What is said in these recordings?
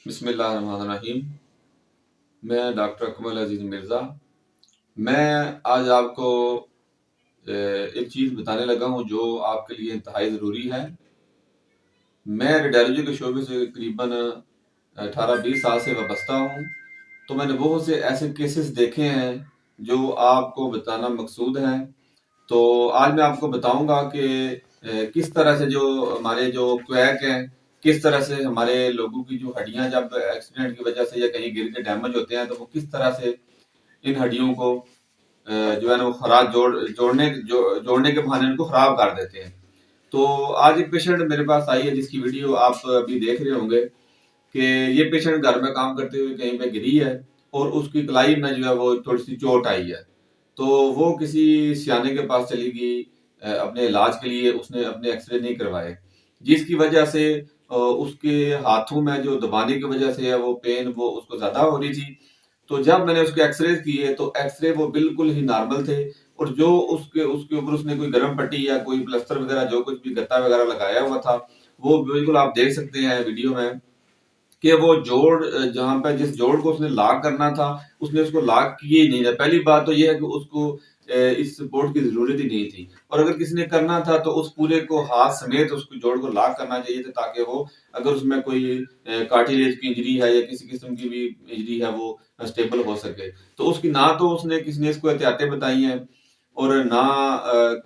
बिस्मिल्लाहिर्रहमानिर्रहीम। मैं डॉक्टर अकमल अजीज़ मिर्ज़ा। मैं आज आपको एक चीज़ बताने लगा हूँ जो आपके लिए इंतहाई ज़रूरी है। मैं रेडियोलॉजी के शोबे से करीबन 18-20 साल से वाबस्ता हूँ। तो मैंने बहुत से ऐसे केसेस देखे हैं जो आपको बताना मकसूद है। तो आज मैं आपको बताऊंगा कि किस तरह से जो हमारे जो क्वैक हैं, किस तरह से हमारे लोगों की जो हड्डियां जब एक्सीडेंट की वजह से या कहीं गिर के डैमेज होते हैं तो वो किस तरह से इन हड्डियों को जो है ना वो खराब जोड़ने के बहाने उनको खराब कर देते हैं। तो आज एक पेशेंट मेरे पास आई है जिसकी वीडियो आप अभी देख रहे होंगे कि ये पेशेंट घर में काम करते हुए कहीं पे गिरी है और उसकी कलाई में जो है वो थोड़ी सी चोट आई है। तो वो किसी सियाने के पास चली गई अपने इलाज के लिए। उसने अपने एक्सरे नहीं करवाए जिसकी वजह से उसके हाथों में जो दबाने की वजह से है वो पेन वो उसको ज्यादा हो रही थी। तो जब मैंने उसके एक्सरे किए तो एक्सरे वो बिल्कुल ही नॉर्मल थे और जो उसके उसके ऊपर उसने कोई गर्म पट्टी या कोई प्लास्टर वगैरह जो कुछ भी गत्ता वगैरह लगाया हुआ था वो बिल्कुल आप देख सकते हैं वीडियो में कि वो जोड़ जहां पे जिस जोड़ को उसने लॉक करना था उसने उसको लॉक किए ही नहीं था। पहली बात तो ये है कि उसको इस सपोर्ट की जरूरत ही नहीं थी और अगर किसी ने करना था तो उस पूरे को हाथ समेत उसको जोड़ को लॉक करना चाहिए था ताकि वो अगर उसमें कोई कार्टिलेज की इंजरी है या किसी किस्म की भी इंजरी है वो स्टेबल हो सके। तो उसकी ना तो उसने किसी ने इसको एहतियातें बताई हैं और ना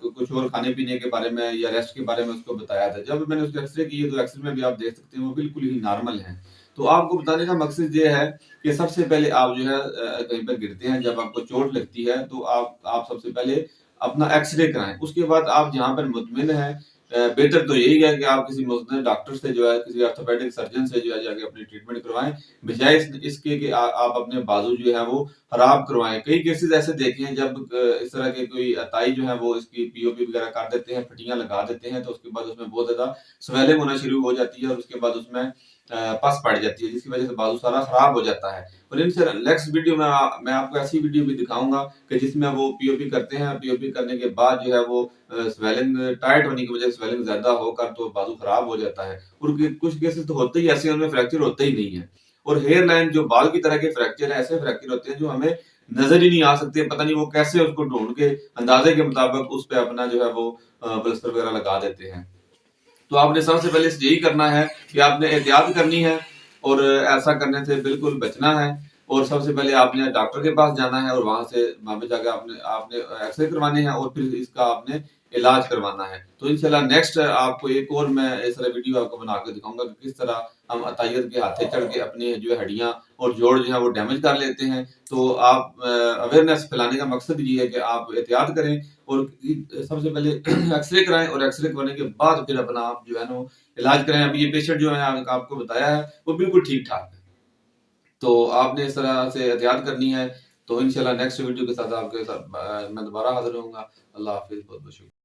कुछ और खाने पीने के बारे में या रेस्ट के बारे में उसको बताया था। जब मैंने उसके एक्सरे किए तो एक्सरे में भी आप देख सकते हैं वो बिल्कुल ही नॉर्मल है। तो आपको बताने का मकसद ये है कि सबसे पहले आप जो है कहीं पर गिरते हैं, जब आपको चोट लगती है तो आप सबसे पहले अपना एक्सरे कराएं। उसके बाद आप जहां पर मुतमिन है बेहतर तो यही है कि आप किसी मुतमिन डॉक्टर से जो है किसी ऑर्थोपेडिक सर्जन से जो है जाके अपनी ट्रीटमेंट करवाएं बजाय इसके कि आप अपने बाजू जो है वो खराब करवाएं। कई केसेस ऐसे देखे हैं जब इस तरह के कोई अताई जो है वो इसकी पीओपी वगैरह कर देते हैं, फटियां लगा देते हैं तो उसके बाद उसमें बहुत ज्यादा स्वेलिंग होना शुरू हो जाती है और उसके बाद उसमें पस पड़ जाती है जिसकी वजह से बाजू सारा खराब हो जाता है। और इनसे नेक्स्ट वीडियो में मैं आपको ऐसी वीडियो भी दिखाऊंगा कि जिसमें वो पीओपी करते हैं। पीओपी करने के बाद जो है वो स्वेलिंग टाइट होने की वजह से स्वेलिंग ज्यादा होकर तो बाजू खराब हो जाता है और कुछ केसेस तो होते ही ऐसे उनमें फ्रैक्चर होता ही नहीं है। और हेयर लाइन जो बाल की तरह के फ्रैक्चर है, ऐसे फ्रैक्चर होते हैं जो हमें नजर ही नहीं आ सकते। पता नहीं वो कैसे उसको ढूंढ के अंदाजे के मुताबिक उस पर अपना जो है वो प्लास्टर वगैरह लगा देते हैं। तो आपने सबसे पहले यही करना है कि आपने एहतियात करनी है और ऐसा करने से बिल्कुल बचना है। और सबसे पहले आपने डॉक्टर के पास जाना है और वहां पे जाकर आपने आपने एक्सरे करवाने हैं और फिर इसका आपने इलाज करवाना है। तो इंशाल्लाह नेक्स्ट आपको एक और मैं इस तरह वीडियो आपको बना के दिखाऊंगा कि किस तरह हम अतायत के हाथे चढ़ के अपनी जो है हड्डियां और जोड़ जो है वो डैमेज कर लेते हैं। तो आप अवेयरनेस फैलाने का मकसद ये है कि आप एहतियात करें और सबसे पहले एक्सरे कराएं और एक्सरे करवाने के बाद फिर अपना आप जो है ना इलाज कराएं। अभी ये पेशेंट जो है आपको बताया है वो बिल्कुल ठीक ठाक है। तो आपने इस तरह से एहतियात करनी है। तो इंशाल्लाह नेक्स्ट वीडियो के साथ आपके साथ मैं दोबारा हाजिर होऊंगा। अल्लाह हाफिज, बहुत बहुत शुक्रिया।